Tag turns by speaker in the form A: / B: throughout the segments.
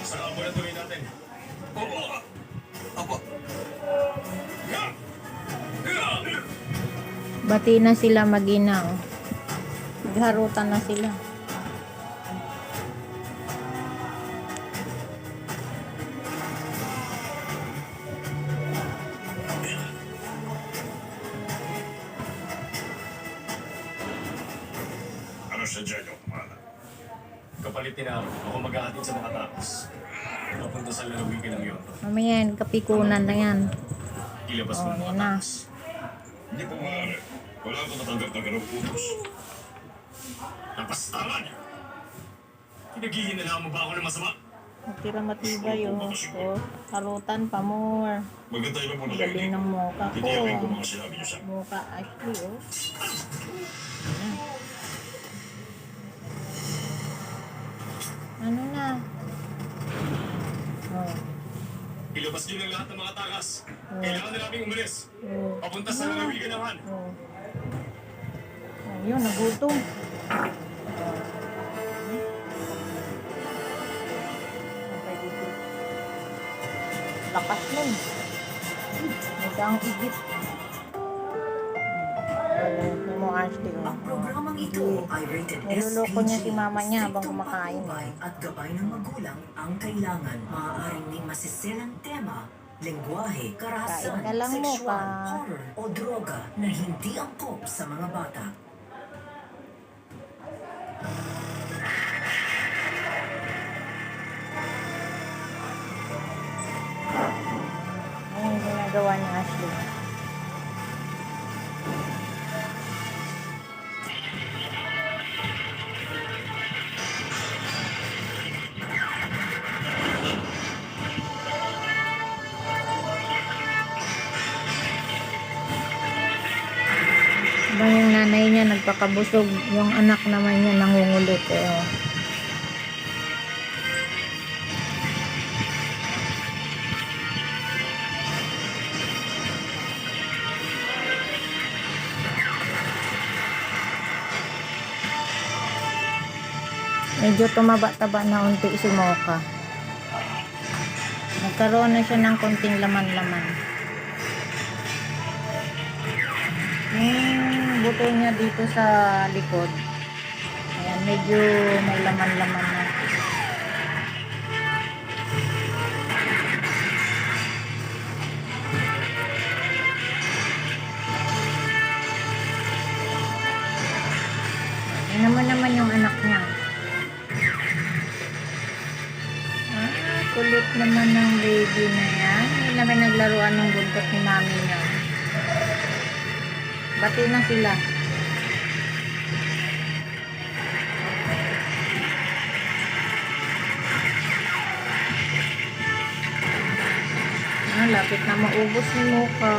A: Saka muna tuloy natin. Oo! Apo!
B: Bati na sila mag-ina, oh. Nagharutan na sila.
A: Ano siya dyan yung kumala? Kapalit na ako mag-ahatid sa mga tapos. Papunta sa lalawigan ng yun.
B: Mamaya yan, kapikunan na yan.
A: Ilabas mo
B: Oh,
A: ang mga
B: yan na.
A: tapos. Hindi po maaari. Wala akong natanggap na ganong utos. Napastaran niya. Pinaghihinala mo ba ako ng masama?
B: Matira matibay, oh. So, harutan pa more.
A: Magantay lang muna kayo
B: Galing
A: dito.
B: ng moka ko.
A: Titiyakin ko mga sinabi niyo sa akin.
B: Moka Ashley, oh. Ayan. Ano na? Oh.
A: Ilabas niyo ng lahat ng mga takas.
B: Oh.
A: Kailangan na namin umalis.
B: Oh.
A: Papunta sa lalawigan ng Han.
B: Oh. Ayun, nagutom. Okay, dito. Lakas nun. Nagdaang igit. Ano mo, Ashley?
C: Ang programang ito ay rated
B: Niloloko niya si mama niya habang
C: Striktong
B: kumakain.
C: patnubay at gabay ng magulang ang kailangan. Maaaring may masiselang tema, lengguwahe, karahasan,
B: Kain ka lang mo
C: sexual,
B: pa.
C: horror o droga na hindi angkop sa mga bata.
B: Ayun yung ginagawa ni Ashley. Ba yung nanay niya nagpakabusog, yung anak naman niya nangungulot, eh. Oh. Medyo tumaba-taba na unti si Mocha. Nagkaroon na siya ng konting laman-laman. Yung buto niya dito sa likod, ayan, medyo may laman-laman na. Yan naman yung anak niya. Kulit naman ng baby na yan. Hindi naman naglaruan ng buntot ni mami niya. Bati na sila. Lapit na maubos ni Mocha.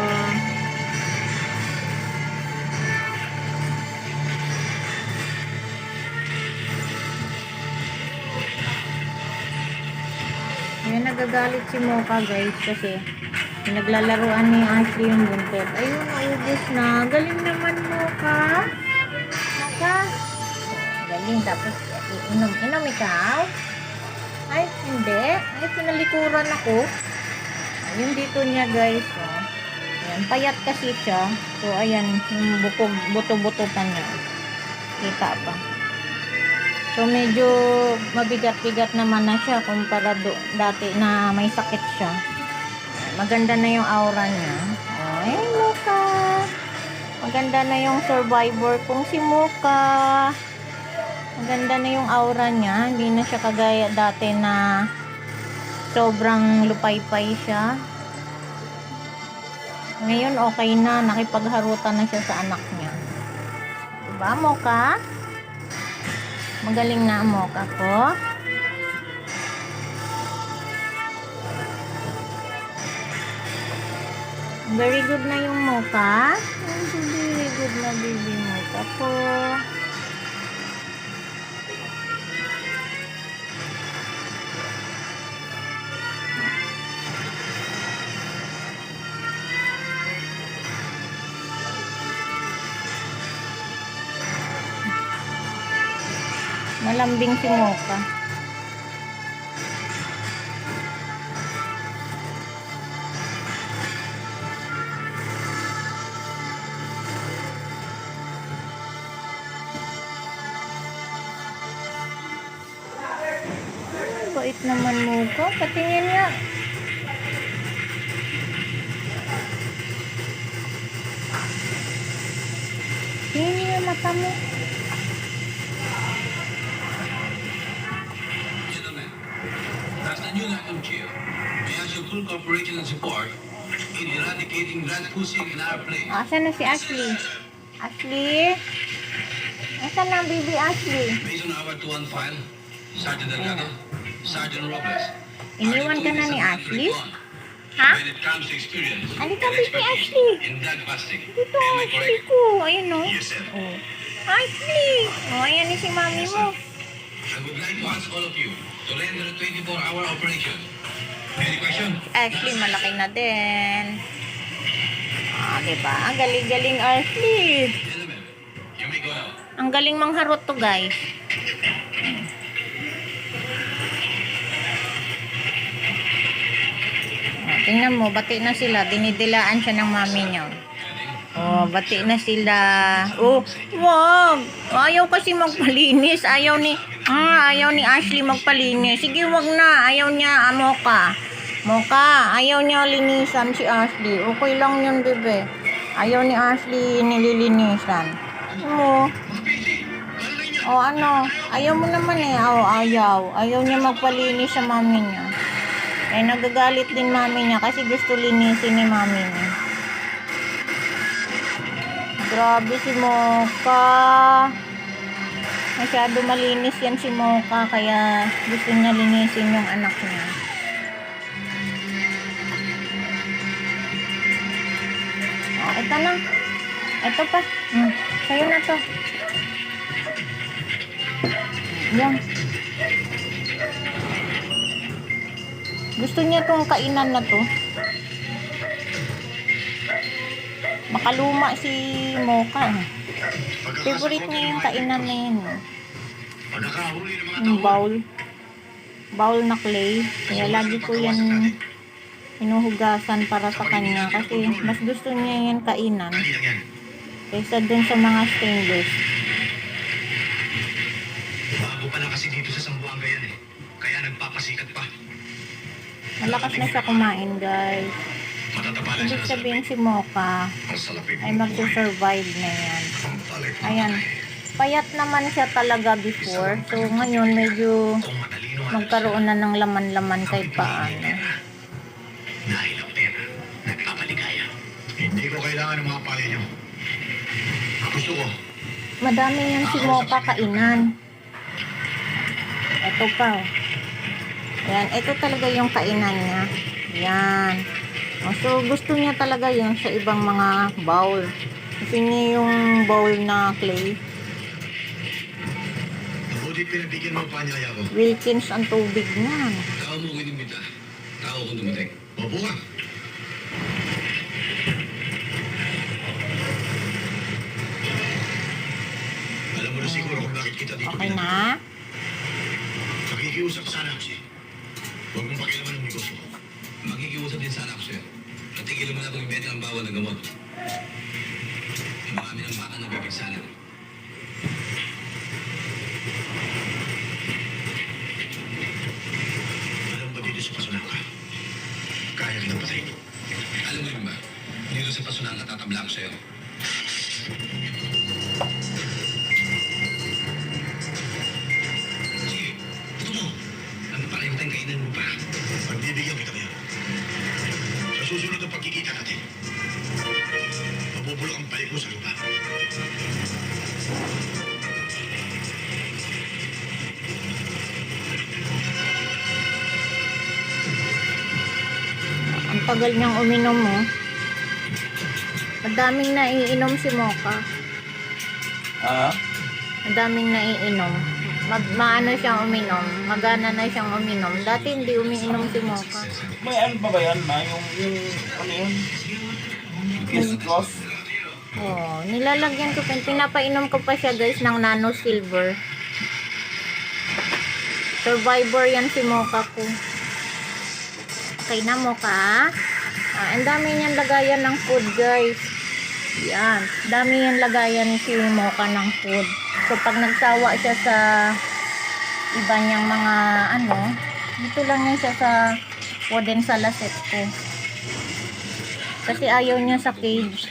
B: Ayan, nagagalit si Mocha, guys, kasi pinaglalaruan ni Ashley yung buntot. Ayun, naubos na. Galing naman, Mocha. Mocha. Galing, tapos inom ikaw. Ay, hindi. Ay, pinalikuran ako. Ayun, dito niya, guys. Oh. Ayan, payat kasi siya. So, ayan, yung buto-buto pa niya. Kita pa. So, medyo mabigat-bigat naman na siya kumpara dati na may sakit siya. Maganda na yung aura niya. Ay, Mocha. Maganda na yung survivor kung si Mocha. Maganda na yung aura niya. Hindi na siya kagaya dati na sobrang lupay-pay siya. Ngayon, okay na. Nakipagharutan na siya sa anak niya. Diba, Mocha? Magaling na ang Mocha ko. Very good na yung Mocha. Very good na baby Mocha ko. Malambing si Mocha. bait naman mo ka. Patingin nga. Tingin yung mata mo.
D: Gentlemen, as the new Lacom Chair, may I ask your full cooperation and support in eradicating rat pushing in our place.
B: Asan na si Ashley? Ashley? Asan na ang baby Ashley?
D: Based on our 2-1 file, Sergeant Delgado, Sergeant Robles.
B: Iniwan ka na ni Ashley?
D: Ha?
B: Ha?
D: When it comes to experience
B: Halika,
D: and
B: baby
D: expertise
B: Ashley.
D: in drug busting.
B: Dito,
D: Am I
B: Ashley
D: correct?
B: ko. Ayun o.
D: Yes, sir.
B: Oh. Ashley! Oh, ayan ni si mami mo.
D: I would like to ask all of you to render a 24-hour operation. Any question?
B: Ashley, malaki na din. Ah, diba? Ang galing-galing Ashley.
D: Gentlemen, you may go now.
B: Ang galing mangharot to, guys. Oh, tingnan mo, bati na sila. Dinidilaan siya ng mami niya. Oh, bati na sila. Oh, wag. Ayaw kasi magpalinis. Ayaw ni Ashley magpalinis. Sige, wag na. Ayaw niya, Mocha, ayaw niya linisan si Ashley. Okay lang yun, bebe. Ayaw ni Ashley nililinisan. Oh, ano? Ayaw mo naman eh. Oh, ayaw. Ayaw niya magpalinis sa mami niya. Eh, nagagalit din mami niya kasi gusto linisin ni mami niya. Grabe si Mocha. Masyado malinis yan si Mocha kaya gusto niya linisin yung anak niya. Oh, ito na. Ito pa. Sa'yo na to. Yan. Gusto niya tong kainan na to. Makaluma si Mocha. Favorite niya yung kainan na yun.
D: Pagkakahuli ng mga
B: Yung bowl. Bowl na clay. Kaya lagi ko yan hinuhugasan para sa kanya. Kasi mas gusto niya yan kainan. Kaysa dun sa mga stainless.
D: Bago pa lang kasi dito sa Zamboanga yan eh. Kaya nagpapasikat pa.
B: Malakas na siya kumain, guys.
D: Matatapalan
B: Ibig sabihin si Mocha ay magsusurvive na yan. Ayan. Payat naman siya talaga before. So, ngayon medyo magkaroon na ng laman-laman kahit paano.
D: Dahil ang pera, nagpapaligaya.
A: Hindi ko kailangan ng mga payo niyo.
D: Gusto ko,
B: Madami yan si Mocha kainan. Ito pa. Oh. Yan. Ito talaga yung kainan niya. Yan. Oh, so, gusto niya talaga yun sa ibang mga bowl. Gusto niya yung bowl na clay.
D: mabuti pinabigyan mo pa niya ako.
B: Wilkins ang tubig niyan.
D: Tao mo ko inimbita. Tao ko dumating. Opo ka. Alam mo na siguro kung bakit kita dito
B: Okay na?
D: Makikiusap sana ako siya. Huwag mong pakialaman ng negosyo ko. Makikiusap din sana ako siya. Natigil mo na akong ibenta ang bawal na gamot. Marami ng baka nagpipinsalan. Alam ba dito sa Pasunanga? Kaya kitang patayin. Alam mo yun ba? Dito sa Pasunanga tatabla ako sa'yo. Sige, ito mo. Ano pa rin tayong kainan mo pa? Pagbibigyan kita ngayon. Sa susunod na pagkikita natin, mabubulok ang balik mo sa lupa.
B: Ang tagal niyang uminom mo. Madaming naiinom si Mocha. Madaming naiinom. Maano siyang uminom. Magana na siyang uminom. Dati hindi umiinom si Mocha.
E: May ano ba ba yan, ma? Yung ano yun? Kiss cross?
B: Oh, nilalagyan ko pa. Pinapainom ko pa siya guys ng nano silver. Survivor yan si Mocha ko. Okay na Mocha. Ang dami niyang lagayan ng food guys. Yan. Dami niyang lagayan si Mocha ng food. So pag nagsawa siya sa iba niyang mga ano, Dito lang yan siya sa wooden salaset ko. Kasi ayaw niya sa cage.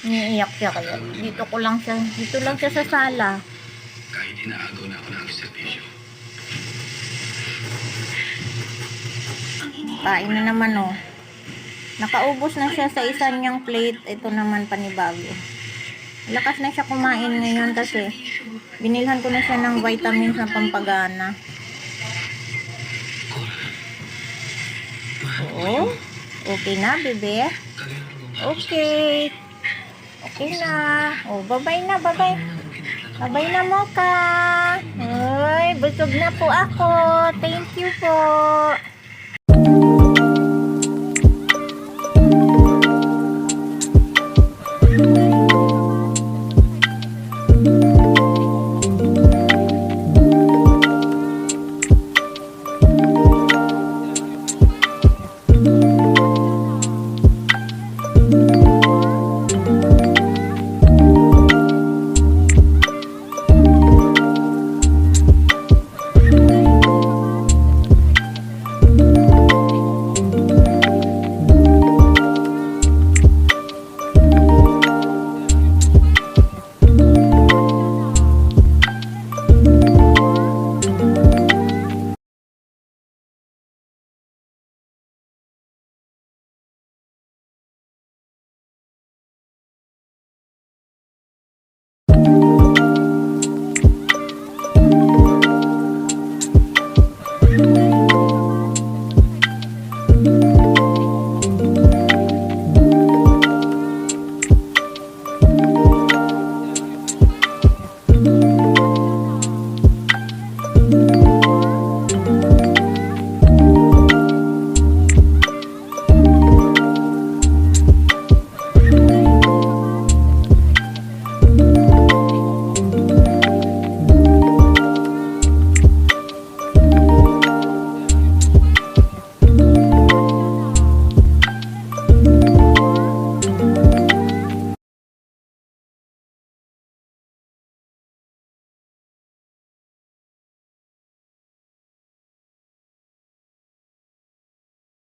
B: Niiyak siya kaya. Dito lang siya sa sala.
D: Kahit inaagaw na ako ng serbisyo.
B: Kain na naman oh. Nakaubos na siya sa isa niyang plate. Ito naman panibago. Lakas na siya kumain ngayon kasi binilhan ko na siya ng vitamins na pampagana. Oo. Okay na, bebe? Okay. Okay na. Oh, bye-bye na, bye-bye. Bye-bye na, Mocha. Ay, busog na po ako. Thank you po.